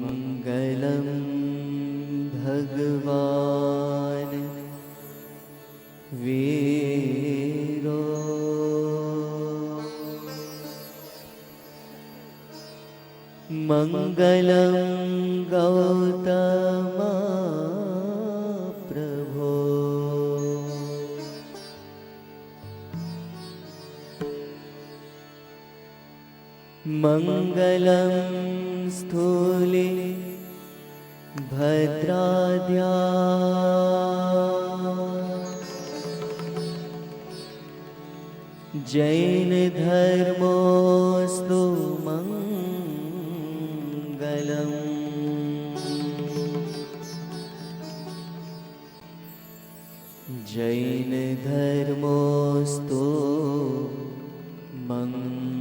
मङ्गलं भगवान् वीरो मङ्गलं गौतमा प्रभो मङ्गलं स्थूले भद्राद्या जैन धर्मोऽस्तु मङ्गलम् जैन धर्मोऽस्तु મંગલમ.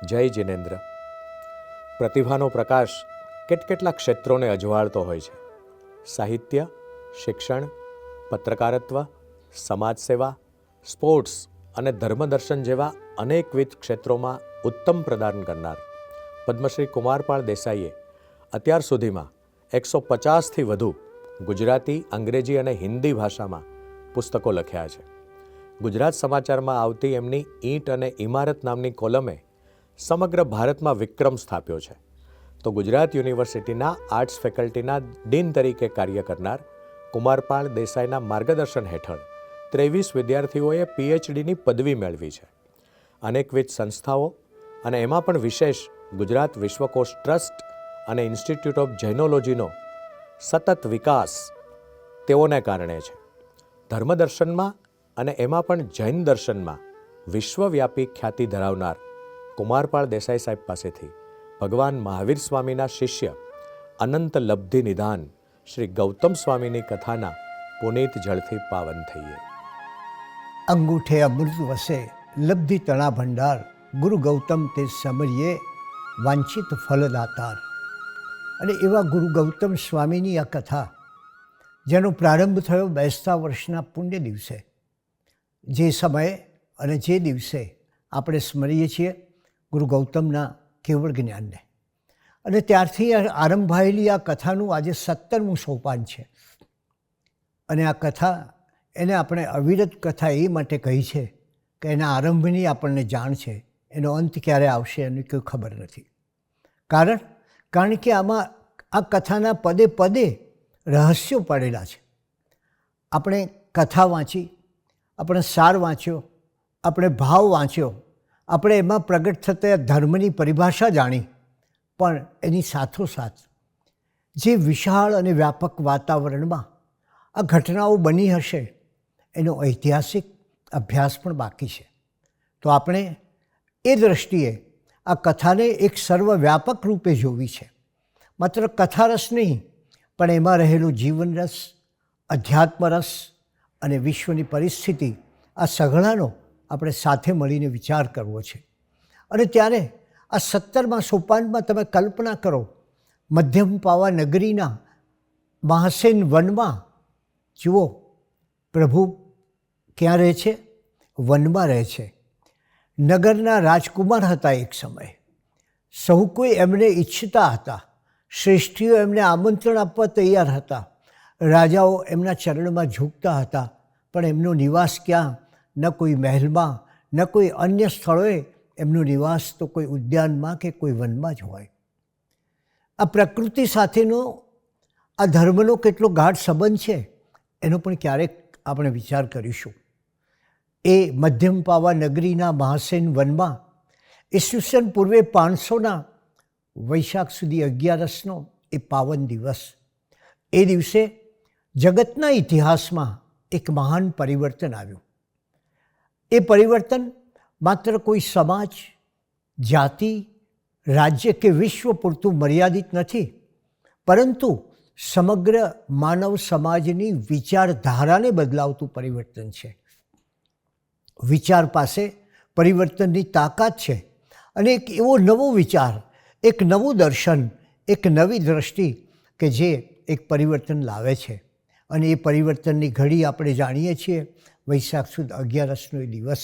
જય જિનેન્દ્ર. પ્રતિભાનો પ્રકાશ કેટલા ક્ષેત્રોને અજવાળતો હોય છે. સાહિત્ય, શિક્ષણ, પત્રકારત્વ, સમાજ સેવા, સ્પોર્ટ્સ અને ધર્મદર્શન જેવા અનેકવિધ ક્ષેત્રોમાં ઉત્તમ પ્રદાન કરનાર પદ્મશ્રી કુમારપાળ દેસાઈએ અત્યાર સુધીમાં 150થી વધુ ગુજરાતી, અંગ્રેજી અને હિન્દી ભાષામાં પુસ્તકો લખ્યા છે. ગુજરાત સમાચારમાં આવતી એમની ઈંટ અને ઇમારત નામની કોલમે સમગ્ર ભારતમાં વિક્રમ સ્થાપ્યો છે. તો ગુજરાત યુનિવર્સિટીના આર્ટ્સ ફેકલ્ટીના ડીન તરીકે કાર્ય કરનાર કુમારપાળ દેસાઈના માર્ગદર્શન હેઠળ 23 વિદ્યાર્થીઓએ પીએચડીની પદવી મેળવી છે. અનેકવિધ સંસ્થાઓ અને એમાં પણ વિશેષ ગુજરાત વિશ્વકોશ ટ્રસ્ટ અને ઇન્સ્ટિટ્યૂટ ઓફ જૈનોલોજીનો સતત વિકાસ તેઓને કારણે છે. ધર્મદર્શનમાં અને એમાં પણ જૈન દર્શનમાં વિશ્વવ્યાપી ખ્યાતિ ધરાવનાર કુમારપાળ દેસાઈ સાહેબ પાસેથી ભગવાન મહાવીર સ્વામીના શિષ્ય અનંત લબ્ધિ નિધાન શ્રી ગૌતમ સ્વામીની કથાના પુનીત જળથી પાવન થઈએ. અંગૂઠે અમૃત વસે લબ્ધિ તણા ભંડાર, ગુરુ ગૌતમ તે સમરીએ વાંછિત ફલદાતાર. અને એવા ગુરુ ગૌતમ સ્વામીની આ કથા, જેનો પ્રારંભ થયો બેસતા વર્ષના પુણ્ય દિવસે, જે સમયે અને જે દિવસે આપણે સ્મરીએ છીએ ગુરુ ગૌતમના કેવળ જ્ઞાનને, અને ત્યારથી આરંભાયેલી આ કથાનું આજે 17મું સોપાન છે. અને આ કથા એને આપણે અવિરત કથા એ માટે કહી છે કે એના આરંભની આપણને જાણ છે, એનો અંત ક્યારે આવશે એની કોઈ ખબર નથી. કારણ કે આમાં આ કથાના પદે પદે રહસ્યો પડેલા છે. આપણે કથા વાંચી, આપણે સાર વાંચ્યો, આપણે ભાવ વાંચ્યો, આપણે એમાં પ્રગટ થતા ધર્મની પરિભાષા જાણી, પણ એની સાથોસાથ જે વિશાળ અને વ્યાપક વાતાવરણમાં આ ઘટનાઓ બની હશે એનો ઐતિહાસિક અભ્યાસ પણ બાકી છે. તો આપણે એ દૃષ્ટિએ આ કથાને એક સર્વવ્યાપક રૂપે જોવી છે. માત્ર કથારસ નહીં, પણ એમાં રહેલું જીવનરસ, અધ્યાત્મરસ અને વિશ્વની પરિસ્થિતિ, આ સઘળાનો આપણે સાથે મળીને વિચાર કરવો છે. અને ત્યારે આ 17મા સોપાનમાં તમે કલ્પના કરો, મધ્યમ પાવા નગરીના મહાસેન વનમાં જુઓ, પ્રભુ ક્યાં રહે છે? વનમાં રહે છે. નગરના રાજકુમાર હતા એક સમયે. સહુ કોઈ એમને ઈચ્છતા હતા. શ્રેષ્ઠીઓ એમને આમંત્રણ આપવા તૈયાર હતા. રાજાઓ એમના ચરણમાં ઝૂકતા હતા. પણ એમનો નિવાસ ક્યાં? ન કોઈ મહેલમાં, ન કોઈ અન્ય સ્થળોએ. એમનો નિવાસ તો કોઈ ઉદ્યાનમાં કે કોઈ વનમાં જ હોય. આ પ્રકૃતિ સાથેનો આ ધર્મનો કેટલો ગાઢ સંબંધ છે એનો પણ ક્યારેક આપણે વિચાર કરીશું. એ મધ્યમ પાવા નગરીના મહાસેન વનમાં ઈસવીસન પૂર્વે 500ના વૈશાખ સુધી 11રસનો એ પાવન દિવસ, એ દિવસે જગતના ઇતિહાસમાં એક મહાન પરિવર્તન આવ્યું. એ પરિવર્તન માત્ર કોઈ સમાજ, જાતિ, રાજ્ય કે વિશ્વ પૂરતું મર્યાદિત નથી, પરંતુ સમગ્ર માનવ સમાજની વિચારધારાને બદલાવતું પરિવર્તન છે. વિચાર પાસે પરિવર્તનની તાકાત છે. અને એક એવો નવો વિચાર, એક નવું દર્શન, એક નવી દૃષ્ટિ કે જે એક પરિવર્તન લાવે છે. અને એ પરિવર્તનની ઘડી આપણે જાણીએ છીએ વૈશાખ સુદ 11રસનો એ દિવસ.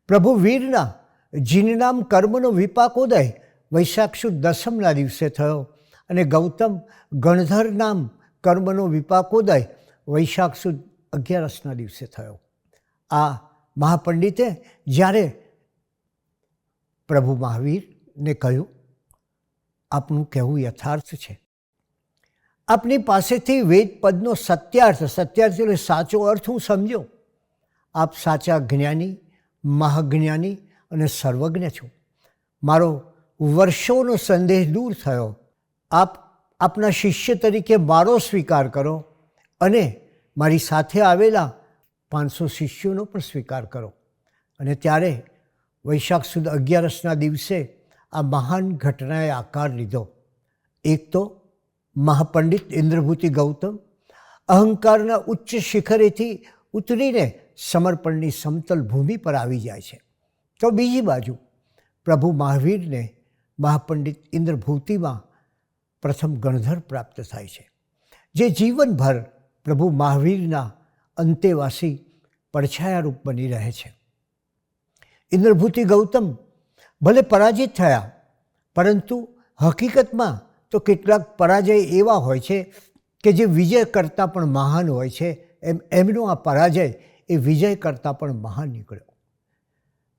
પ્રભુ વીરના જીનનામ કર્મનો વિપાકોદય વૈશાખ સુદ દસમના દિવસે થયો અને ગૌતમ ગણધર નામ કર્મનો વિપાકોદય વૈશાખ સુદ 11ના દિવસે થયો. આ મહાપંડિતે જ્યારે પ્રભુ મહાવીરને કહ્યું, આપનું કહેવું યથાર્થ છે, આપની પાસેથી વેદ પદનો સત્યાર્થ એટલે સાચો અર્થ હું સમજ્યો. આપ સાચા જ્ઞાની, મહાજ્ઞાની અને સર્વજ્ઞ છો. મારો વર્ષોનો સંદેહ દૂર થયો. આપ આપના શિષ્ય તરીકે મારો સ્વીકાર કરો અને મારી સાથે આવેલા 500 શિષ્યોનો પણ સ્વીકાર કરો. અને ત્યારે વૈશાખ સુદ 11ના દિવસે આ મહાન ઘટનાએ આકાર લીધો. એક તો મહાપંડિત ઇન્દ્રભૂતિ ગૌતમ અહંકારના ઉચ્ચ શિખરેથી ઉતરીને સમર્પણની સમતલ ભૂમિ પર આવી જાય છે. તો બીજી બાજુ પ્રભુ મહાવીરને મહાપંડિત ઇન્દ્રભૂતિમાં પ્રથમ ગણધર પ્રાપ્ત થાય છે, જે જીવનભર પ્રભુ મહાવીરના અંતેવાસી પડછાયારૂપ બની રહે છે. ઇન્દ્રભૂતિ ગૌતમ ભલે પરાજિત થયા, પરંતુ હકીકતમાં તો કેટલાક પરાજય એવા હોય છે કે જે વિજય કરતાં પણ મહાન હોય છે. એમનો આ પરાજય એ વિજય કરતાં પણ મહાન નીકળ્યો.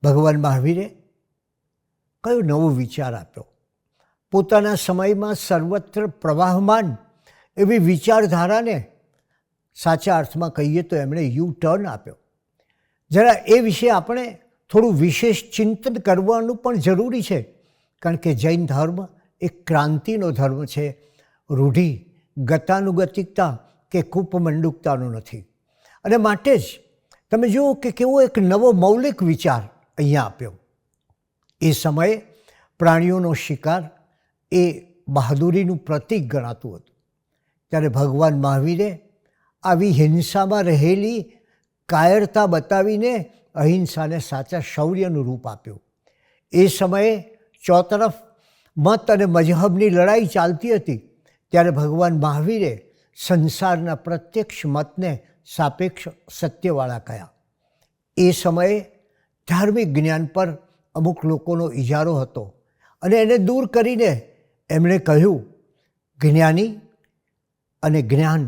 ભગવાન મહાવીરે કયો નવો વિચાર આપ્યો? પોતાના સમયમાં સર્વત્ર પ્રવાહમાન એવી વિચારધારાને સાચા અર્થમાં કહીએ તો એમણે યુ-ટર્ન આપ્યો. જરા એ વિશે આપણે થોડું વિશેષ ચિંતન કરવાનું પણ જરૂરી છે, કારણ કે જૈન ધર્મ એક ક્રાંતિનો ધર્મ છે, રૂઢિ ગતાનુગતિકતા કે કૂપમંડુકતાનો નથી. અને માટે જ તમે જુઓ કે કેવો એક નવો મૌલિક વિચાર અહીંયા આપ્યો. એ સમયે પ્રાણીઓનો શિકાર એ બહાદુરીનું પ્રતીક ગણાતું હતું. ત્યારે ભગવાન મહાવીરે આવી હિંસામાં રહેલી કાયરતા બતાવીને અહિંસાને સાચા શૌર્યનું રૂપ આપ્યું. એ સમયે ચોતરફ મત અને મજહબની લડાઈ ચાલતી હતી, ત્યારે ભગવાન મહાવીરે સંસારના પ્રત્યક્ષ મતને સાપેક્ષ સત્યવાળા કહ્યા. એ સમયે ધાર્મિક જ્ઞાન પર અમુક લોકોનો ઇજારો હતો અને એને દૂર કરીને એમણે કહ્યું, જ્ઞાની અને જ્ઞાન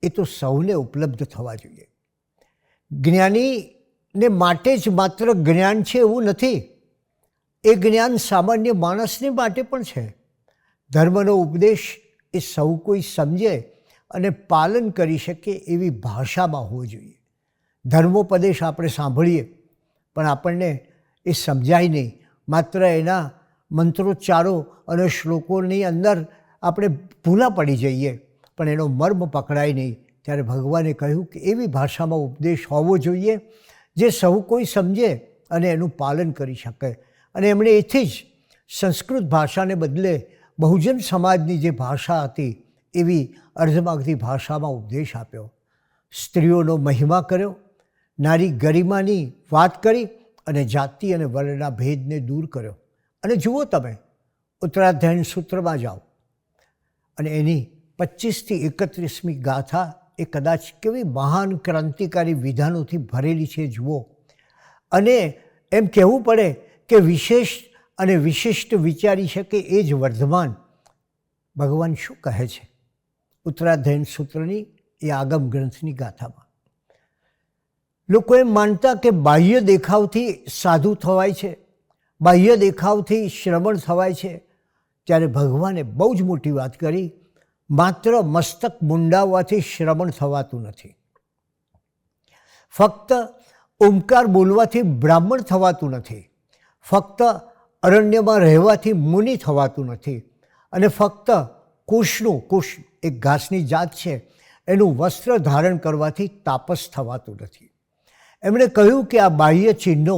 એ તો સૌને ઉપલબ્ધ થવા જોઈએ. જ્ઞાનીને માટે જ માત્ર જ્ઞાન છે એવું નથી, એ જ્ઞાન સામાન્ય માણસને માટે પણ છે. ધર્મનો ઉપદેશ એ સૌ કોઈ સમજે અને પાલન કરી શકે એવી ભાષામાં હોવો જોઈએ. ધર્મોપદેશ આપણે સાંભળીએ પણ આપણને એ સમજાય નહીં, માત્ર એના મંત્રોચ્ચારો અને શ્લોકોની અંદર આપણે ભૂલા પડી જઈએ, પણ એનો મર્મ પકડાય નહીં. ત્યારે ભગવાને કહ્યું કે એવી ભાષામાં ઉપદેશ હોવો જોઈએ જે સૌ કોઈ સમજે અને એનું પાલન કરી શકે. અને એમણે એથી જ સંસ્કૃત ભાષાને બદલે બહુજન સમાજની જે ભાષા હતી એવી અર્ધમાગધી ભાષામાં ઉપદેશ આપ્યો. સ્ત્રીઓનો મહિમા કર્યો, નારી ગરિમાની વાત કરી અને જાતિ અને વર્ણના ભેદને દૂર કર્યો. અને જુઓ તમે ઉત્તરાધ્યાયન સૂત્રમાં જાઓ અને એની 25થી 31મી ગાથા એ કદાચ કેવી મહાન ક્રાંતિકારી વિધાનોથી ભરેલી છે જુઓ. અને એમ કહેવું પડે કે વિશેષ અને વિશિષ્ટ વિચારી શકે એ જ વર્ધમાન. ભગવાન શું કહે છે ઉત્તરાધ્યાયન સૂત્રની એ આગમ ગ્રંથની ગાથામાં? લોકો એમ માનતા કે બાહ્ય દેખાવથી સાધુ થવાય છે, બાહ્ય દેખાવથી શ્રમણ થવાય છે. ત્યારે ભગવાને બહુ જ મોટી વાત કરી, માત્ર મસ્તક મુંડાવવાથી શ્રમણ થવાતું નથી, ફક્ત ઓમકાર બોલવાથી બ્રાહ્મણ થવાતું નથી, ફક્ત અરણ્યમાં રહેવાથી મુનિ થવાતું નથી, અને ફક્ત કુશ એક ઘાસની જાત છે એનું વસ્ત્ર ધારણ કરવાથી તાપસ થવાતું નથી. એમણે કહ્યું કે આ બાહ્ય ચિહ્નો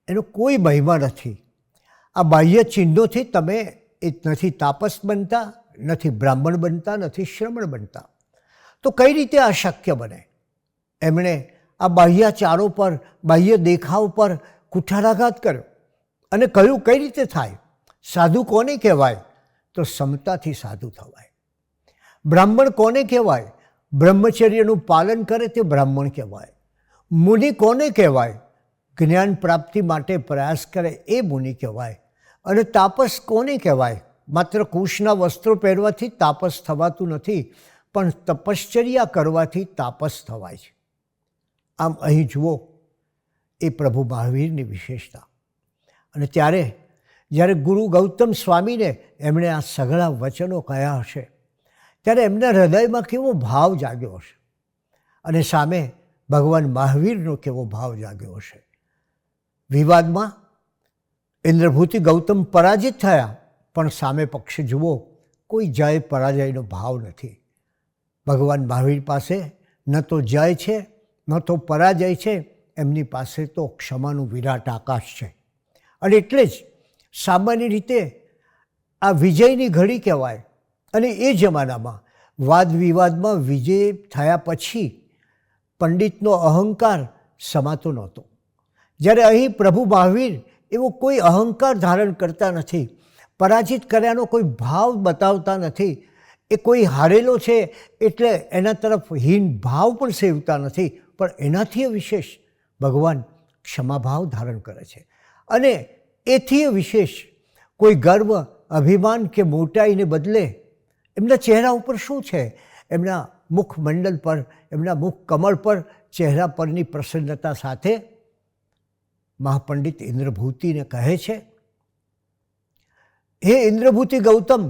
એનો કોઈ મહિમા નથી. આ બાહ્ય ચિહ્નોથી તમે એ નથી તાપસ બનતા, નથી બ્રાહ્મણ બનતા, નથી શ્રમણ બનતા. તો કઈ રીતે આ શક્ય બને? એમણે આ બાહ્યાચારો પર, બાહ્ય દેખાવ પર કુઠારાઘાત કર્યો અને કહ્યું કઈ રીતે થાય? સાધુ કોને કહેવાય? તો સમતાથી સાધુ થવાય. બ્રાહ્મણ કોને કહેવાય? બ્રહ્મચર્યનું પાલન કરે તે બ્રાહ્મણ કહેવાય. મુનિ કોને કહેવાય? જ્ઞાન પ્રાપ્તિ માટે પ્રયાસ કરે એ મુનિ કહેવાય. અને તાપસ કોને કહેવાય? માત્ર કુશના વસ્ત્રો પહેરવાથી તાપસ થવાતું નથી, પણ તપશ્ચર્યા કરવાથી તાપસ થવાય છે. આમ અહીં જુઓ એ પ્રભુ મહાવીરની વિશેષતા. અને જ્યારે ગુરુ ગૌતમ સ્વામીને એમણે આ સઘળા વચનો કહ્યા હશે, ત્યારે એમના હૃદયમાં કેવો ભાવ જાગ્યો હશે, અને સામે ભગવાન મહાવીરનો કેવો ભાવ જાગ્યો હશે. વિવાદમાં ઇન્દ્રભૂતિ ગૌતમ પરાજિત થયા, પણ સામે પક્ષે જુઓ કોઈ જય પરાજયનો ભાવ નથી. ભગવાન મહાવીર પાસે ન તો જય છે ન તો પરાજય છે, એમની પાસે તો ક્ષમાનું વિરાટ આકાશ છે. અને એટલે જ સામાન્ય રીતે આ વિજયની ઘડી કહેવાય. અને એ જમાનામાં વાદ વિવાદમાં વિજય થયા પછી પંડિતનો અહંકાર સમાતો નહોતો. જ્યારે અહીં પ્રભુ મહાવીર એવો કોઈ અહંકાર ધારણ કરતા નથી, પરાજિત કર્યાનો કોઈ ભાવ બતાવતા નથી, એ કોઈ હારેલો છે એટલે એના તરફ હીન ભાવ પણ સેવતા નથી, પણ એનાથી વિશેષ ભગવાન ક્ષમાભાવ ધારણ કરે છે. અને એથી વિશેષ કોઈ ગર્વ, અભિમાન કે મોટાઈને બદલે એમના ચહેરા ઉપર શું છે? એમના મુખમંડલ પર, એમના મુખ કમળ પર, ચહેરા પરની પ્રસન્નતા સાથે મહાપંડિત ઇન્દ્રભૂતિને કહે છે, હે ઇન્દ્રભૂતિ ગૌતમ,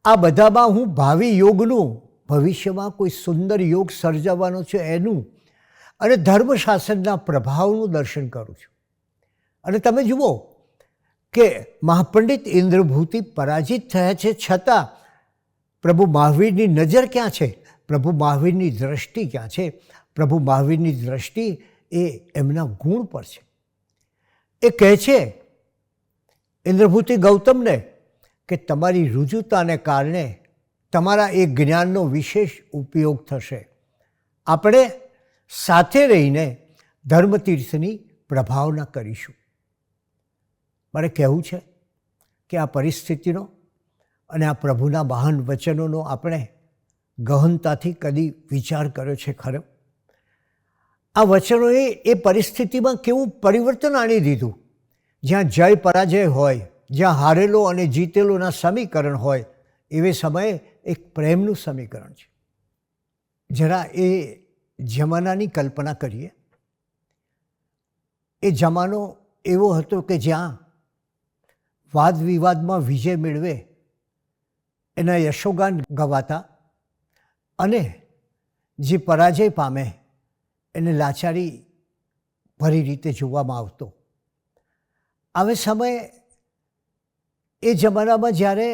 આ બધામાં હું ભાવિ યોગનું, ભવિષ્યમાં કોઈ સુંદર યોગ સર્જાવાનો છે એનું, અને ધર્મશાસ્ત્રના પ્રભાવનું દર્શન કરું છું. અને તમે જુઓ કે મહાપંડિત ઇન્દ્રભૂતિ પરાજિત થયા છે, છતાં પ્રભુ મહાવીરની નજર ક્યાં છે? પ્રભુ મહાવીરની દ્રષ્ટિ ક્યાં છે? પ્રભુ મહાવીરની દ્રષ્ટિ એ એમના ગુણ પર છે. એ કહે છે ઇન્દ્રભૂતિ ગૌતમને કે તમારી રુજુતાને કારણે તમારા એ જ્ઞાનનો વિશેષ ઉપયોગ થશે. આપણે સાથે રહીને ધર્મતીર્થની પ્રભાવના કરીશું. મારે કહેવું છે કે આ પરિસ્થિતિનો અને આ પ્રભુના મહાન વચનોનો આપણે ગહનતાથી કદી વિચાર કર્યો છે ખરો? આ વચનોએ એ પરિસ્થિતિમાં કેવું પરિવર્તન આણી દીધું. જ્યાં જય પરાજય હોય, જ્યાં હારેલો અને જીતેલોના સમીકરણ હોય, એવે સમયે એક પ્રેમનું સમીકરણ છે. જરા એ જમાનાની કલ્પના કરીએ. એ જમાનો એવો હતો કે જ્યાં વાદ વિવાદમાં વિજય મેળવે એના યશોગાન ગવાતા, અને જે પરાજય પામે એને લાચારી ભરી રીતે જોવામાં આવતો. હવે સમયે એ જમાનામાં જ્યારે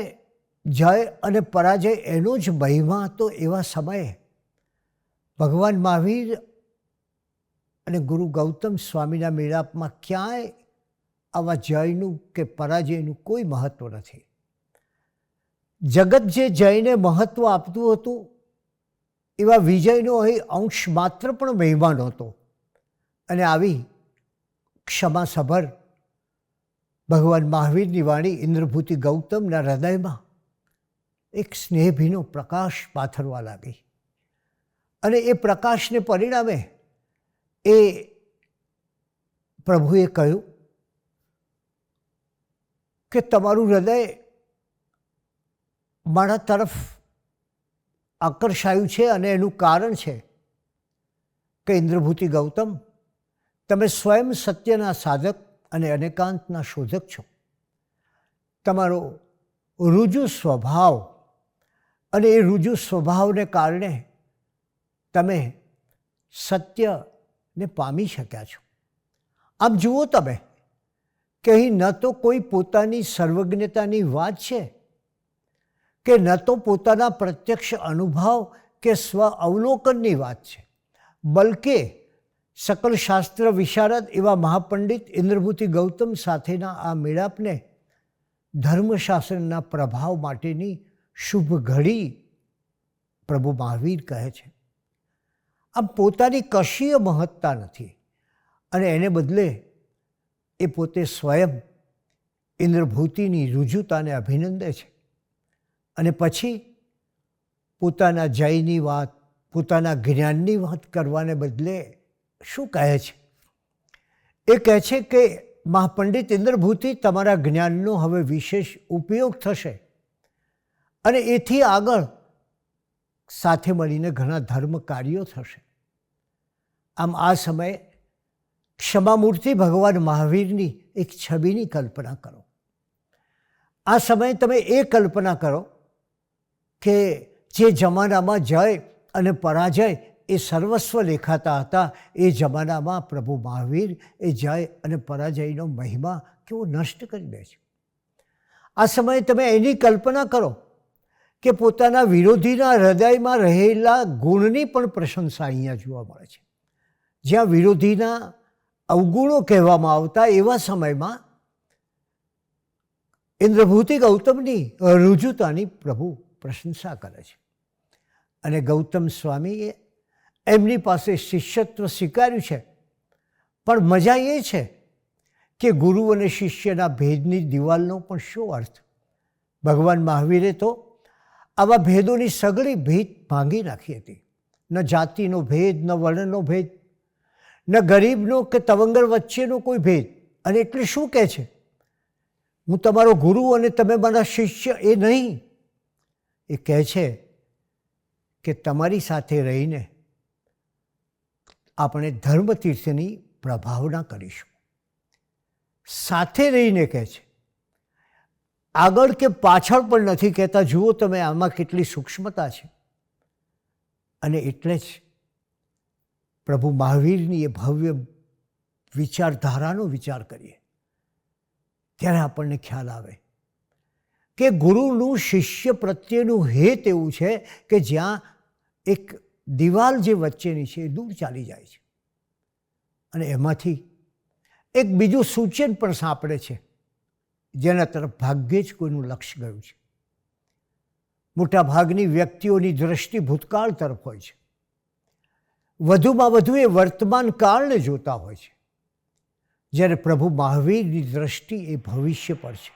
જય અને પરાજય એનો જ મહિમા હતો, એવા સમયે ભગવાન મહાવીર અને ગુરુ ગૌતમ સ્વામીના મેળાપમાં ક્યાંય આવા જયનું કે પરાજયનું કોઈ મહત્ત્વ નથી. જગત જે જયને મહત્ત્વ આપતું હતું, એવા વિજયનો અહીં અંશ માત્ર પણ મહિમા નહોતો. અને આવી ક્ષમાસભર ભગવાન મહાવીરની વાણી ઇન્દ્રભૂતિ ગૌતમના હૃદયમાં એક સ્નેહભીનો પ્રકાશ પાથરવા લાગી. અને એ પ્રકાશને પરિણામે એ પ્રભુએ કહ્યું કે તમારું હૃદય મારા તરફ આકર્ષાયું છે, અને એનું કારણ છે કે ઇન્દ્રભૂતિ ગૌતમ, તમે સ્વયં સત્યના સાધક અને અનેકાંતના શોધક છો. તમારો રુજુ સ્વભાવ, અને એ રુજુ સ્વભાવને કારણે તમે સત્યને પામી શક્યા છો. આમ જુઓ તમે કે અહીં ન તો કોઈ પોતાની સર્વજ્ઞતાની વાત છે, કે ન તો પોતાના પ્રત્યક્ષ અનુભવ કે સ્વ અવલોકનની વાત છે, બલકે સકલ શાસ્ત્ર વિશારદ એવા મહાપંડિત ઇન્દ્રભૂતિ ગૌતમ સાથેના આ મેળાપને ધર્મશાસ્ત્રના પ્રભાવ માટેની શુભ ઘડી પ્રભુ મહાવીર કહે છે. આમ પોતાની કશીય મહત્તા નથી, અને એને બદલે એ પોતે સ્વયં ઇન્દ્રભૂતિની રુજુતાને અભિનંદે છે. અને પછી પોતાના જયની વાત, પોતાના જ્ઞાનની વાત કરવાને બદલે શું કહે છે? એ કહે છે કે મહાપંડિત ઇન્દ્રભૂતિ તમારા જ્ઞાનનો હવે વિશેષ ઉપયોગ થશે અને એથી આગળ સાથે મળીને ઘણા ધર્મ કાર્યો થશે. આમ આ સમયે ક્ષમામૂર્તિ ભગવાન મહાવીરની એક છબીની કલ્પના કરો. આ સમયે તમે એ કલ્પના કરો કે જે જમાનામાં જય અને પરાજય એ સર્વસ્વ લેખાતા હતા, એ જમાનામાં પ્રભુ મહાવીર એ જય અને પરાજયનો મહિમા કેવો નષ્ટ કરી દે છે. આ સમયે તમે એની કલ્પના કરો કે પોતાના વિરોધીના હૃદયમાં રહેલા ગુણની પણ પ્રશંસા અહીંયા જોવા મળે છે. જ્યાં વિરોધીના અવગુણો કહેવામાં આવતા એવા સમયમાં ઇન્દ્રભૂતિ ગૌતમની રુજુતાની પ્રભુ પ્રશંસા કરે છે. અને ગૌતમ સ્વામીએ એમની પાસે શિષ્યત્વ સ્વીકાર્યું છે. પણ મજા એ છે કે ગુરુ અને શિષ્યના ભેદની દિવાલનો પણ શું અર્થ? ભગવાન મહાવીરે તો આવા ભેદોની સઘળી ભીત ભાંગી નાખી હતી. ન જાતિનો ભેદ, ન વર્ણનો ભેદ, ન ગરીબનો કે તવંગર વચ્ચેનો કોઈ ભેદ. અને એટલે શું કહે છે? હું તમારો ગુરુ અને તમે મારા શિષ્ય એ નહીં. એ કહે છે કે તમારી સાથે રહીને આપણે ધર્મતીર્થની પ્રભાવના કરીશું. સાથે રહીને કહે છે, આગળ કે પાછળ પણ નથી કહેતા. જુઓ તમે આમાં કેટલી સૂક્ષ્મતા છે. અને એટલે જ પ્રભુ મહાવીરની એ ભવ્ય વિચારધારાનો વિચાર કરીએ ત્યારે આપણને ખ્યાલ આવે કે ગુરુનું શિષ્ય પ્રત્યેનું હેત એવું છે કે જ્યાં એક દિવાલ જે વચ્ચેની છે એ દૂર ચાલી જાય છે. અને એમાંથી એક બીજું સૂચન પણ સાંપડે છે જેના તરફ ભાગ્યે જ કોઈનું લક્ષ્ય ગયું છે. મોટાભાગની વ્યક્તિઓની દૃષ્ટિ ભૂતકાળ તરફ હોય છે. વધુમાં વધુ એ વર્તમાન કાળને જોતા હોય છે, જ્યારે પ્રભુ મહાવીરની દૃષ્ટિ એ ભવિષ્ય પર છે.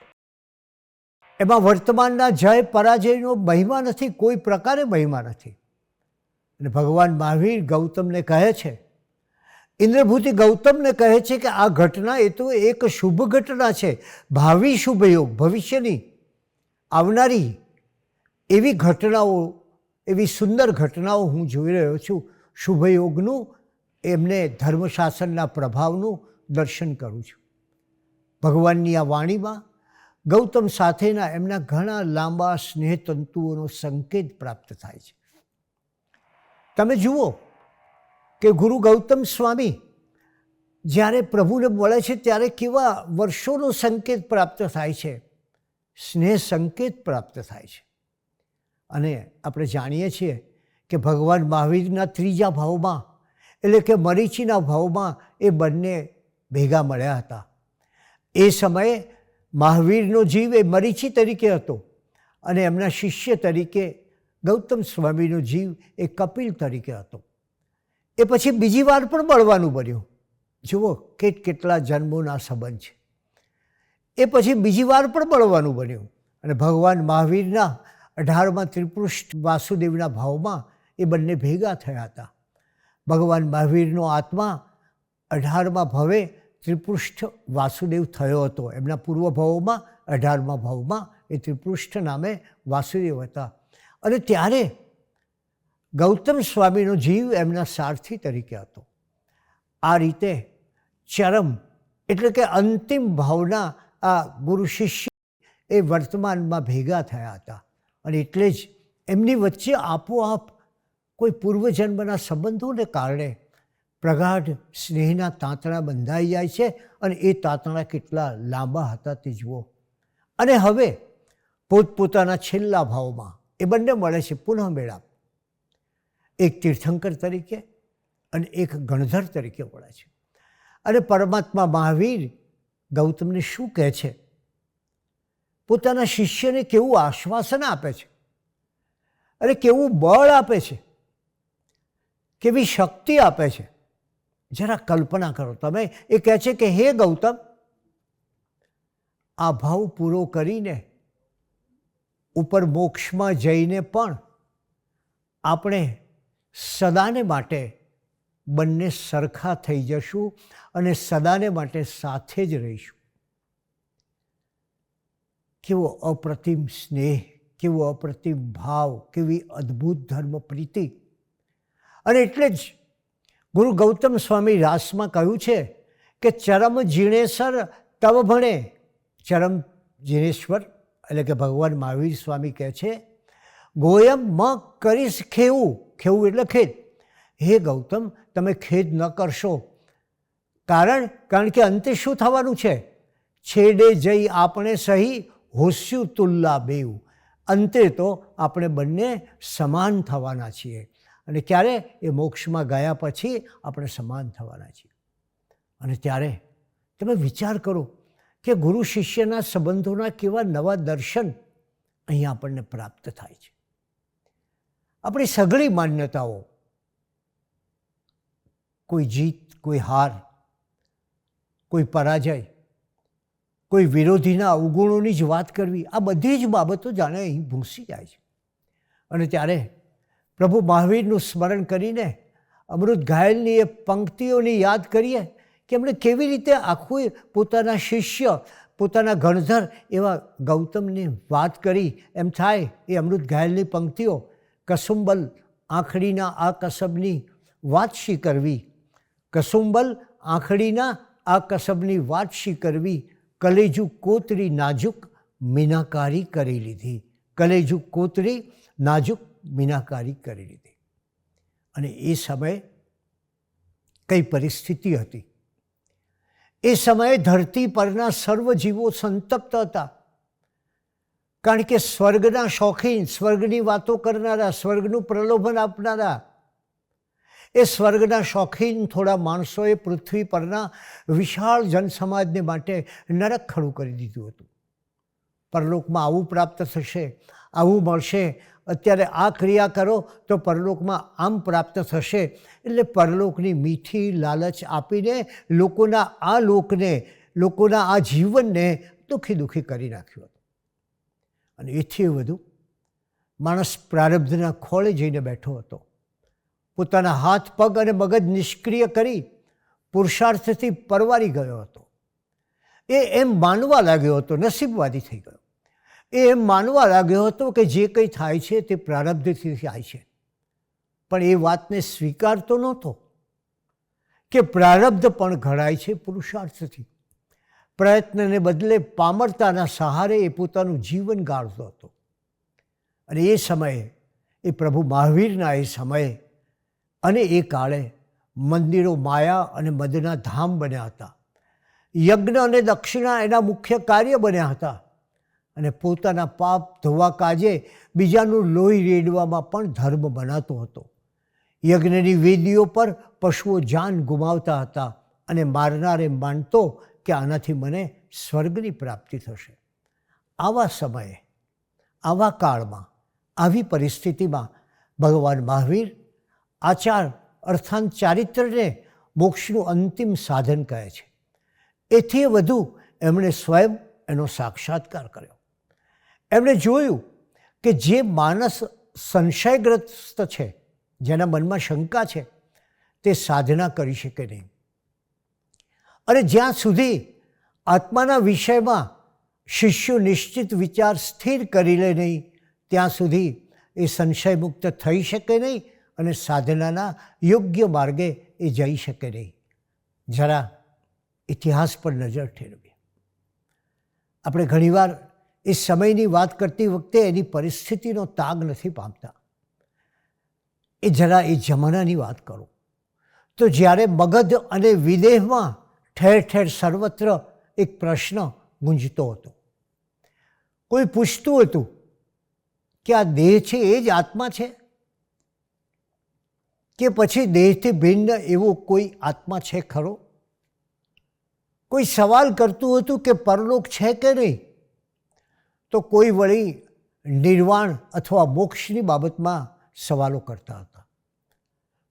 એમાં વર્તમાનના જય પરાજયનો મહિમા નથી, કોઈ પ્રકારે મહિમા નથી. અને ભગવાન મહાવીર ગૌતમને કહે છે, ઇન્દ્રભૂતિ ગૌતમને કહે છે કે આ ઘટના એ તો એક શુભ ઘટના છે. ભાવિ શુભ યોગ, ભવિષ્યની આવનારી એવી ઘટનાઓ, એવી સુંદર ઘટનાઓ હું જોઈ રહ્યો છું. શુભ યોગનું, એમને ધર્મશાસનના પ્રભાવનું દર્શન કરું છું. ભગવાનની આ વાણીમાં ગૌતમ સાથેના એમના ઘણા લાંબા સ્નેહતંતુઓનો સંકેત પ્રાપ્ત થાય છે. તમે જુઓ કે ગુરુ ગૌતમ સ્વામી જ્યારે પ્રભુને મળે છે ત્યારે કેવા વર્ષોનો સંકેત પ્રાપ્ત થાય છે, સ્નેહ સંકેત પ્રાપ્ત થાય છે. અને આપણે જાણીએ છીએ કે ભગવાન મહાવીરના ત્રીજા ભાવમાં, એટલે કે મરીચીના ભાવમાં એ બંને ભેગા મળ્યા હતા. એ સમયે મહાવીરનો જીવ એ મરીચી તરીકે હતો અને એમના શિષ્ય તરીકે ગૌતમ સ્વામીનો જીવ એ કપિલ તરીકે હતો. એ પછી બીજી વાર પણ મળવાનું બન્યું. જુઓ કેટલા જન્મોના સંબંધ છે. એ પછી બીજી વાર પણ મળવાનું બન્યું. અને ભગવાન મહાવીરના 18મા ત્રિપૃષ્ઠ વાસુદેવના ભાવમાં એ બંને ભેગા થયા હતા. ભગવાન મહાવીરનો આત્મા 18મા ભવે ત્રિપૃષ્ઠ વાસુદેવ થયો હતો. એમના પૂર્વ ભાવોમાં 18મા ભાવમાં એ ત્રિપૃષ્ઠ નામે વાસુદેવ હતા. અને ત્યારે ગૌતમ સ્વામીનો જીવ એમના સારથી તરીકે હતો. આ રીતે ચરમ એટલે કે અંતિમ ભાવના આ ગુરુ શિષ્ય એ વર્તમાનમાં ભેગા થયા હતા. અને એટલે જ એમની વચ્ચે આપોઆપ કોઈ પૂર્વજન્મના સંબંધોને કારણે પ્રગાઢ સ્નેહના તાંતણા બંધાઈ જાય છે. અને એ તાંતણા કેટલા લાંબા હતા તે જુઓ. અને હવે પોતપોતાના છેલ્લા ભાવમાં એ બંને મળે છે, પુનઃ મેળાપ. એક તીર્થંકર તરીકે અને એક ગણધર તરીકે મળે છે. અને પરમાત્મા મહાવીર ગૌતમને શું કહે છે? પોતાના શિષ્યને કેવું આશ્વાસન આપે છે, અને કેવું બળ આપે છે, કેવી શક્તિ આપે છે. જરા કલ્પના કરો તમે. એ કહે છે કે હે ગૌતમ, આ ભાવ પૂરો કરીને ઉપર મોક્ષમાં જઈને પણ આપણે સદાને માટે બંને સરખા થઈ જશું અને સદાને માટે સાથે જ રહીશું. કેવો અપ્રતિમ સ્નેહ, કેવો અપ્રતિમ ભાવ, કેવી અદ્ભુત ધર્મ પ્રીતિ. અને એટલે જ ગુરુ ગૌતમ સ્વામી રાસમાં કહ્યું છે કે ચરમ જીણેશ્વર તવ ભણે. ચરમ જીણેશ્વર એટલે કે ભગવાન મહાવીર સ્વામી કહે છે, ગોયમ મ કરીશ ખેવું. ખેવું એટલે ખેદ. હે ગૌતમ, તમે ખેદ ન કરશો. કારણ કે અંતે શું થવાનું છે? છેડે જઈ આપણે સહી હોસ્યું તુલ્લા બેવ. અંતે તો આપણે બંને સમાન થવાના છીએ. અને ક્યારે? એ મોક્ષમાં ગયા પછી આપણે સમાન થવાના છીએ. અને ત્યારે તમે વિચાર કરો કે ગુરુ શિષ્યના સંબંધોના કેવા નવા દર્શન અહીંયા આપણને પ્રાપ્ત થાય છે. આપણી સઘળી માન્યતાઓ, કોઈ જીત, કોઈ હાર, કોઈ પરાજય, કોઈ વિરોધીના અવગુણોની જ વાત કરવી, આ બધી જ બાબતો જાણે અહીં ભૂંસી જાય છે. અને ત્યારે પ્રભુ મહાવીરનું સ્મરણ કરીને અમૃત ઘાયલની એ પંક્તિઓની યાદ કરીએ કે એમણે કેવી રીતે આખું પોતાના શિષ્ય, પોતાના ગણધર એવા ગૌતમની વાત કરી. એમ થાય એ અમૃત ઘાયલની પંક્તિઓ, કસુંબલ આંખડીના આ કસબની વાત શી કરવી, કસુંબલ આંખડીના આ કસબની વાત શી કરવી, કલેજુ કોતરી નાજુક મીનાકારી કરી લીધી. કલેજુ કોતરી નાજુક મીનાકારી કરી લીધી. અને એ સમયે કઈ પરિસ્થિતિ હતી? એ સમયે ધરતી પરના સર્વ જીવો સંતપ્ત હતા. કારણ કે સ્વર્ગના શોખીન, સ્વર્ગની વાતો કરનારા, સ્વર્ગનું પ્રલોભન આપનારા એ સ્વર્ગના શોખીન થોડા માણસોએ પૃથ્વી પરના વિશાળ જનસમાજને માટે નરક ખડું કરી દીધું હતું. પરલોકમાં આવું પ્રાપ્ત થશે, આવું મળશે, અત્યારે આ ક્રિયા કરો તો પરલોકમાં આમ પ્રાપ્ત થશે. એટલે પરલોકની મીઠી લાલચ આપીને લોકોના આ લોકને, લોકોના આ જીવનને દુઃખી કરી નાખ્યું હતું. અને એથી વધુ માણસ પ્રારબ્ધના ખોળે જઈને બેઠો હતો. પોતાના હાથ, પગ અને મગજ નિષ્ક્રિય કરી પુરુષાર્થથી પરવારી ગયો હતો. એ એમ માનવા લાગ્યો હતો, નસીબવાદી થઈ ગયો. એ એમ માનવા લાગ્યો હતો કે જે કંઈ થાય છે તે પ્રારબ્ધથી થાય છે. પણ એ વાતને સ્વીકારતો નહોતો કે પ્રારબ્ધ પણ ઘડાય છે પુરુષાર્થથી. પ્રયત્નને બદલે પામરતાના સહારે એ પોતાનું જીવન ગાળતો હતો. અને એ સમયે, એ પ્રભુ મહાવીરના એ સમયે અને એ કાળે મંદિરો માયા અને મદના ધામ બન્યા હતા. યજ્ઞ અને દક્ષિણા એના મુખ્ય કાર્ય બન્યા હતા. અને પોતાના પાપ ધોવા કાજે બીજાનું લોહી રેડવામાં પણ ધર્મ બનાતો હતો. યજ્ઞની વેદીઓ પર પશુઓ જાન ગુમાવતા હતા અને મારનારે માનતો કે આનાથી મને સ્વર્ગની પ્રાપ્તિ થશે. આવા સમયે, આવા કાળમાં, આવી પરિસ્થિતિમાં ભગવાન મહાવીર આચાર અર્થાત ચારિત્રને મોક્ષનું અંતિમ સાધન કહે છે. એથી વધુ એમણે સ્વયં એનો સાક્ષાત્કાર કર્યો. એમણે જોયું કે જે માણસ સંશયગ્રસ્ત છે, જેના મનમાં શંકા છે, તે સાધના કરી શકે નહીં. અને જ્યાં સુધી આત્માના વિષયમાં શિષ્યો નિશ્ચિત વિચાર સ્થિર કરી લે નહીં, ત્યાં સુધી એ સંશયમુક્ત થઈ શકે નહીં અને સાધનાના યોગ્ય માર્ગે એ જઈ શકે નહીં. જરા ઇતિહાસ પર નજર ઠેરવીએ. આપણે ઘણીવાર એ સમયની વાત કરતી વખતે એની પરિસ્થિતિનો તાગ નથી પામતા. જરા એ જમાનાની વાત કરો તો જ્યારે મગધ અને વિદેહમાં ઠેર ઠેર સર્વત્ર એક પ્રશ્ન ગુંજતો હતો. કોઈ પૂછતું હતું કે આ દેહ છે એ જ આત્મા છે કે પછી દેહથી ભિન્ન એવો કોઈ આત્મા છે ખરો? કોઈ સવાલ કરતું હતું કે પરલોક છે કે નહીં, તો કોઈ વળી નિર્વાણ અથવા મોક્ષની બાબતમાં સવાલો કરતા હતા.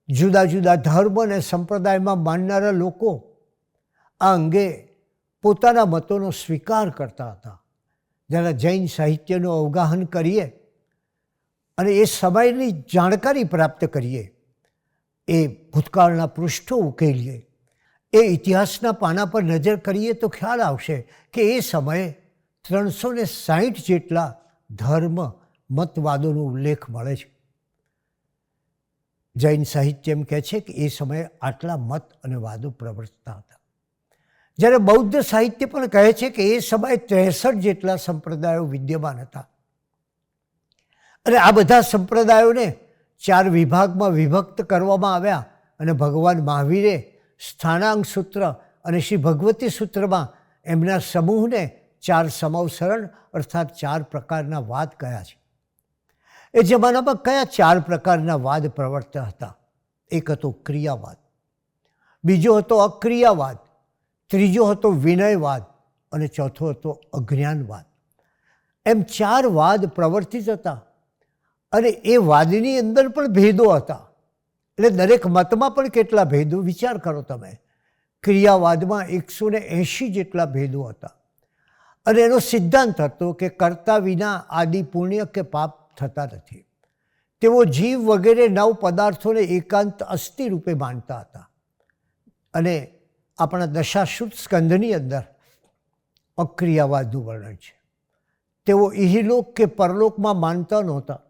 જુદા જુદા ધર્મ અને સંપ્રદાયમાં માનનારા લોકો આ અંગે પોતાના મતોનો સ્વીકાર કરતા હતા. જરા જૈન સાહિત્યનું અવગાહન કરીએ અને એ સમયની જાણકારી પ્રાપ્ત કરીએ એ ભૂતકાળના પૃષ્ઠો ઉકેલીએ, એ ઇતિહાસના પાના પર નજર કરીએ તો ખ્યાલ આવશે કે એ સમયે 360 જેટલા ધર્મ મતવાદોનો ઉલ્લેખ મળે છે. જૈન સાહિત્ય એમ કહે છે કે એ સમયે આટલા મત અને વાદો પ્રવર્તતા હતા. જ્યારે બૌદ્ધ સાહિત્ય પણ કહે છે કે એ સમયે 63 જેટલા સંપ્રદાયો વિદ્યમાન હતા. અને આ બધા સંપ્રદાયોને 4 વિભાગમાં વિભક્ત કરવામાં આવ્યા અને ભગવાન મહાવીરે સ્થાનાંગ સૂત્ર અને શ્રી ભગવતી સૂત્રમાં એમના સમૂહને 4 સમવસરણ અર્થાત 4 પ્રકારના વાદ કયા છે. એ જમાનામાં કયા 4 પ્રકારના વાદ પ્રવર્તતા હતા? એક હતો ક્રિયાવાદ, બીજો હતો અક્રિયાવાદ, ત્રીજો હતો વિનયવાદ અને ચોથો હતો અજ્ઞાનવાદ. એમ 4 વાદ પ્રવર્તિત હતા. અને એ વાદની અંદર પણ ભેદો હતા. એટલે દરેક મતમાં પણ કેટલા ભેદો વિચાર કરો તમે. ક્રિયાવાદમાં 180 જેટલા ભેદો હતા. અને એનો સિદ્ધાંત હતો કે કર્તા વિના આદિ પુણ્ય કે પાપ થતા નથી. તેઓ જીવ વગેરે નવ પદાર્થોને એકાંત અસ્થિ રૂપે માનતા હતા. અને આપણા દશાશ્રુત સ્કંધની અંદર અક્રિયાવાદનું વર્ણન છે. તેઓ ઇહલોક કે પરલોકમાં માનતા નહોતા.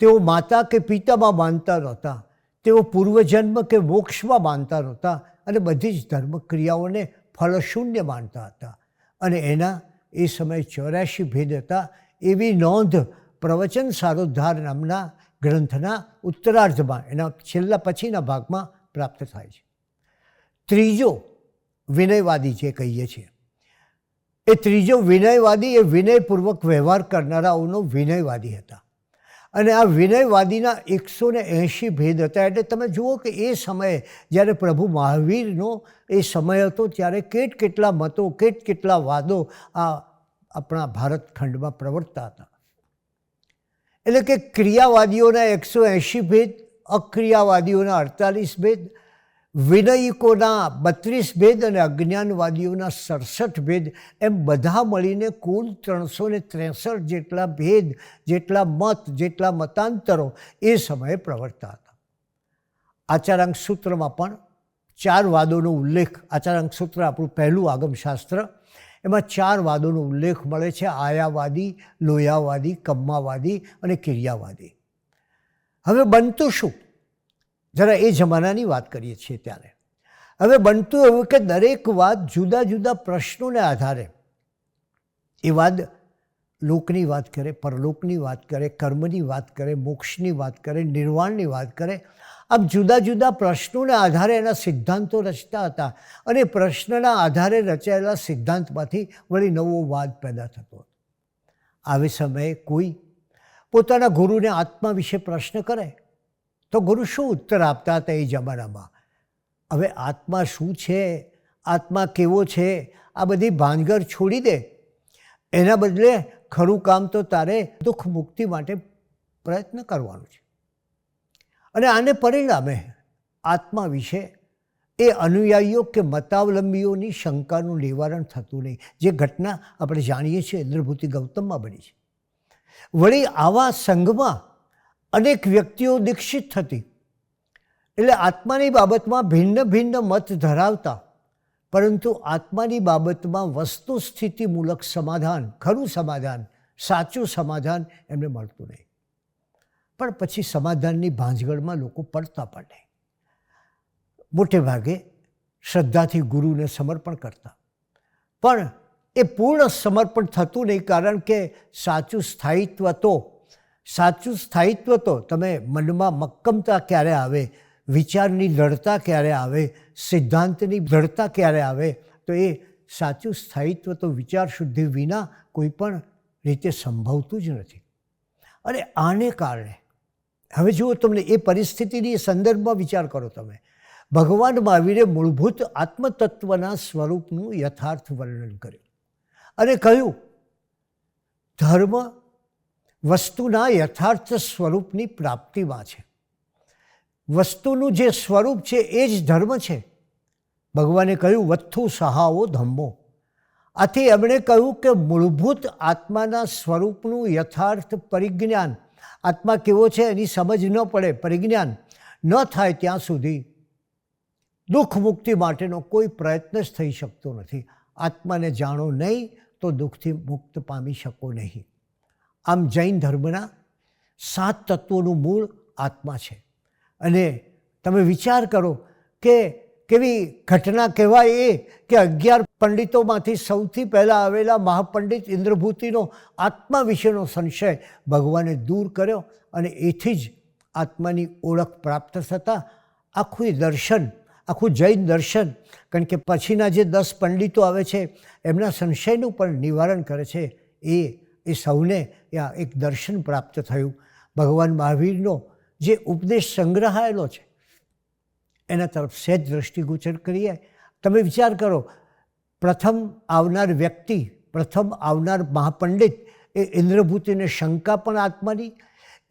તેઓ માતા કે પિતામાં માનતા નહોતા. તેઓ પૂર્વજન્મ કે મોક્ષમાં માનતા નહોતા. અને બધી જ ધર્મ ક્રિયાઓને ફળશૂન્ય માનતા હતા. અને એના એ સમયે 84 ભેદ હતા. એવી નોંધ પ્રવચન સારોદ્ધાર નામના ગ્રંથના ઉત્તરાર્ધમાં એના છેલ્લા પછીના ભાગમાં પ્રાપ્ત થાય છે. ત્રીજો વિનયવાદી જે કહીએ છીએ, એ ત્રીજો વિનયવાદી એ વિનયપૂર્વક વ્યવહાર કરનારાઓનો વિનયવાદી હતા. અને આ વિનયવાદીના 180 ભેદ હતા. એટલે તમે જુઓ કે એ સમયે જ્યારે પ્રભુ મહાવીરનો એ સમય હતો ત્યારે કેટલા મતો કેટલા વાદો આ આપણા ભારત ખંડમાં પ્રવર્તતા હતા. એટલે કે ક્રિયાવાદીઓના 180 ભેદ, અક્રિયાવાદીઓના 48 ભેદ, વિનયિકોના 32 ભેદ અને અજ્ઞાનવાદીઓના 67 ભેદ, એમ બધા મળીને કુલ 363 જેટલા ભેદ, જેટલા મત, જેટલા મતાંતરો એ સમયે પ્રવર્તતા હતા. આચારાંક સૂત્રમાં પણ 4 વાદોનો ઉલ્લેખ, આચારાંક સૂત્ર આપણું પહેલું આગમશાસ્ત્ર, એમાં 4 વાદોનો ઉલ્લેખ મળે છે: આયાવાદી, લોયાવાદી, કમ્માવાદી અને ક્રિયાવાદી. હવે બનતું શું? જરા એ જમાનાની વાત કરીએ છીએ ત્યારે. હવે બનતું એવું કે દરેક વાદ જુદા જુદા પ્રશ્નોને આધારે, એ વાદ લોકની વાત કરે, પરલોકની વાત કરે, કર્મની વાત કરે, મોક્ષની વાત કરે, નિર્વાણની વાત કરે. આમ જુદા જુદા પ્રશ્નોને આધારે એના સિદ્ધાંતો રચતા હતા. અને પ્રશ્નના આધારે રચાયેલા સિદ્ધાંતમાંથી વળી નવો વાદ પેદા થતો હતો. આવી સમયે કોઈ પોતાના ગુરુને આત્મા વિશે પ્રશ્ન કરે તો ગુરુ શું ઉત્તર આપતા હતા એ જમાનામાં? હવે આત્મા શું છે, આત્મા કેવો છે, આ બધી ભાનગર છોડી દે. એના બદલે ખરું કામ તો તારે દુઃખ મુક્તિ માટે પ્રયત્ન કરવાનો છે. અને આને પરિણામે આત્મા વિશે એ અનુયાયીઓ કે મતાવલંબીઓની શંકાનું નિવારણ થતું નહીં. જે ઘટના આપણે જાણીએ છીએ ઇન્દ્રભૂતિ ગૌતમમાં બની છે. વળી આવા સંઘમાં અનેક વ્યક્તિઓ દીક્ષિત થતી. એટલે આત્માની બાબતમાં ભિન્ન ભિન્ન મત ધરાવતા, પરંતુ આત્માની બાબતમાં વસ્તુસ્થિતિમૂલક સમાધાન, ખરું સમાધાન, સાચું સમાધાન એમને મળતું નહીં. પણ પછી સમાધાનની ભાંજગળમાં લોકો પડતા પણ નહીં. મોટે ભાગે શ્રદ્ધાથી ગુરુને સમર્પણ કરતા, પણ એ પૂર્ણ સમર્પણ થતું નહીં. કારણ કે સાચું સ્થાયિત્વ તો તમે મનમાં મક્કમતા ક્યારે આવે, વિચારની દ્રઢતા ક્યારે આવે, સિદ્ધાંતની દ્રઢતા ક્યારે આવે, તો એ સાચું સ્થાયિત્વ તો વિચાર શુદ્ધિ વિના કોઈ પણ રીતે સંભવતું જ નથી. અને આને કારણે હવે જુઓ, તમને એ પરિસ્થિતિની સંદર્ભમાં વિચાર કરો તમે. ભગવાન મહાવીરે મૂળભૂત આત્મતત્વના સ્વરૂપનું યથાર્થ વર્ણન કર્યું અને કહ્યું, ધર્મ વસ્તુના યથાર્થ સ્વરૂપની પ્રાપ્તિમાં છે. વસ્તુનું જે સ્વરૂપ છે એ જ ધર્મ છે. ભગવાને કહ્યું, વત્થુ સહાવો ધમ્મો. આથી એમણે કહ્યું કે મૂળભૂત આત્માના સ્વરૂપનું યથાર્થ પરિજ્ઞાન, આત્મા કેવો છે એની સમજ ન પડે, પરિજ્ઞાન, ન થાય ત્યાં સુધી દુઃખ મુક્તિ માટેનો કોઈ પ્રયત્ન જ થઈ શકતો નથી. આત્માને જાણો નહીં તો દુઃખથી મુક્ત પામી શકો નહીં. આમ જૈન ધર્મના 7 તત્વોનું મૂળ આત્મા છે. અને તમે વિચાર કરો કે કેવી ઘટના કહેવાય એ કે 11 પંડિતોમાંથી સૌથી પહેલાં આવેલા મહાપંડિત ઇન્દ્રભૂતિનો આત્મા વિશેનો સંશય ભગવાને દૂર કર્યો અને એથી જ આત્માની ઓળખ પ્રાપ્ત થતાં આખું જૈન દર્શન, કારણ કે પછીના જે 10 પંડિતો આવે છે એમના સંશયનું પણ નિવારણ કરે છે. એ સૌને એક દર્શન પ્રાપ્ત થયું. ભગવાન મહાવીરનો જે ઉપદેશ સંગ્રહાયેલો છે એના તરફ સહેજ દ્રષ્ટિગોચર કરીએ. તમે વિચાર કરો, પ્રથમ આવનાર વ્યક્તિ, પ્રથમ આવનાર મહાપંડિત એ ઇન્દ્રભૂતિને શંકા પણ આત્માની.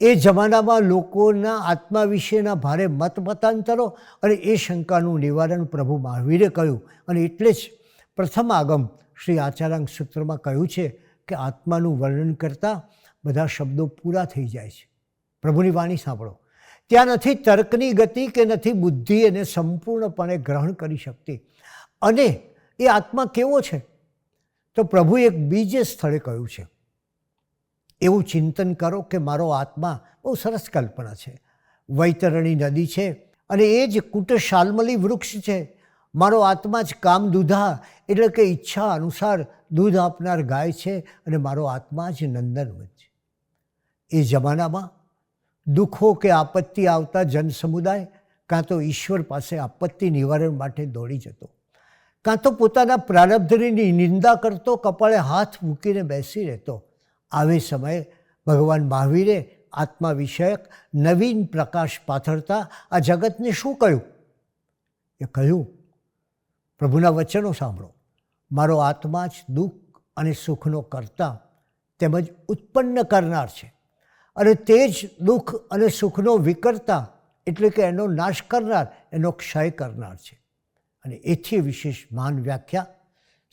એ જમાનામાં લોકોના આત્મા વિશેના ભારે મતમતાંતરો અને એ શંકાનું નિવારણ પ્રભુ મહાવીરે કહ્યું. અને એટલે જ પ્રથમ આગમ શ્રી આચાર્યાંગ સૂત્રમાં કહ્યું છે કે આત્માનું વર્ણન કરતાં બધા શબ્દો પૂરા થઈ જાય છે. પ્રભુની વાણી સાંભળો. ત્યાં નથી તર્કની ગતિ કે નથી બુદ્ધિ એને સંપૂર્ણપણે ગ્રહણ કરી શકતી. અને એ આત્મા કેવો છે તો પ્રભુએ એક બીજે સ્થળે કહ્યું છે, એવું ચિંતન કરો કે મારો આત્મા, બહુ સરસ કલ્પના છે, વૈતરણી નદી છે અને એ જ કુટશાલ્મલી વૃક્ષ છે. મારો આત્મા જ કામદૂધા એટલે કે ઈચ્છા અનુસાર દૂધ આપનાર ગાય છે અને મારો આત્મા જ નંદનવન છે. એ જમાનામાં દુઃખો કે આપત્તિ આવતા જન સમુદાય કાં તો ઈશ્વર પાસે આપત્તિ નિવારણ માટે દોડી જતો, કાં તો પોતાના પ્રારબ્ધની નિંદા કરતો, કપાળે હાથ મૂકીને બેસી રહેતો. આવે સમયે ભગવાન મહાવીરે આત્મા વિષયક નવીન પ્રકાશ પાથરતા આ જગતને શું કહ્યું? એ કહ્યું, પ્રભુના વચનો સાંભળો, મારો આત્મા જ દુઃખ અને સુખનો કર્તા તેમજ ઉત્પન્ન કરનાર છે અને તે જ દુઃખ અને સુખનો વિકર્તા એટલે કે એનો નાશ કરનાર, એનો ક્ષય કરનાર છે. અને એથી વિશેષ મહાન વ્યાખ્યા,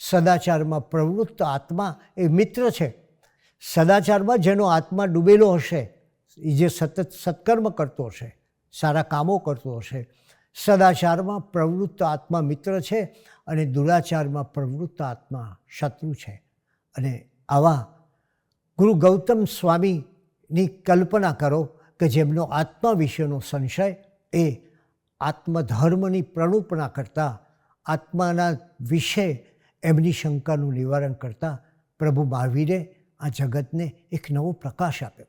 સદાચારમાં પ્રવૃત્ત આત્મા એ મિત્ર છે. સદાચારમાં જેનો આત્મા ડૂબેલો હશે, એ જે સતત સત્કર્મ કરતો હશે, સારા કામો કરતો હશે, સદાચારમાં પ્રવૃત્ત આત્મા મિત્ર છે અને દુરાચારમાં પ્રવૃત્ત આત્મા શત્રુ છે. અને આવા ગુરુ ગૌતમ સ્વામીની કલ્પના કરો કે જેમનો આત્મા વિશેનો સંશય એ આત્મધર્મની પ્રણુપના કરતાં, આત્માના વિશે એમની શંકાનું નિવારણ કરતાં પ્રભુ મહાવીરે આ જગતને એક નવો પ્રકાશ આપ્યો.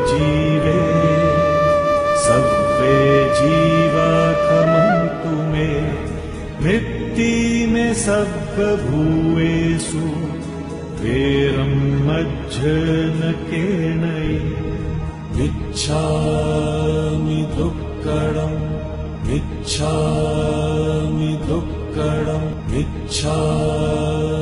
जीवे सब्वे जीवा खमन्तु मे वृत्ति में सब भूएषु वेरं मज्जन केणै मिच्छामि दुक्कडं मिच्छामि दुक्कडं मिच्छामि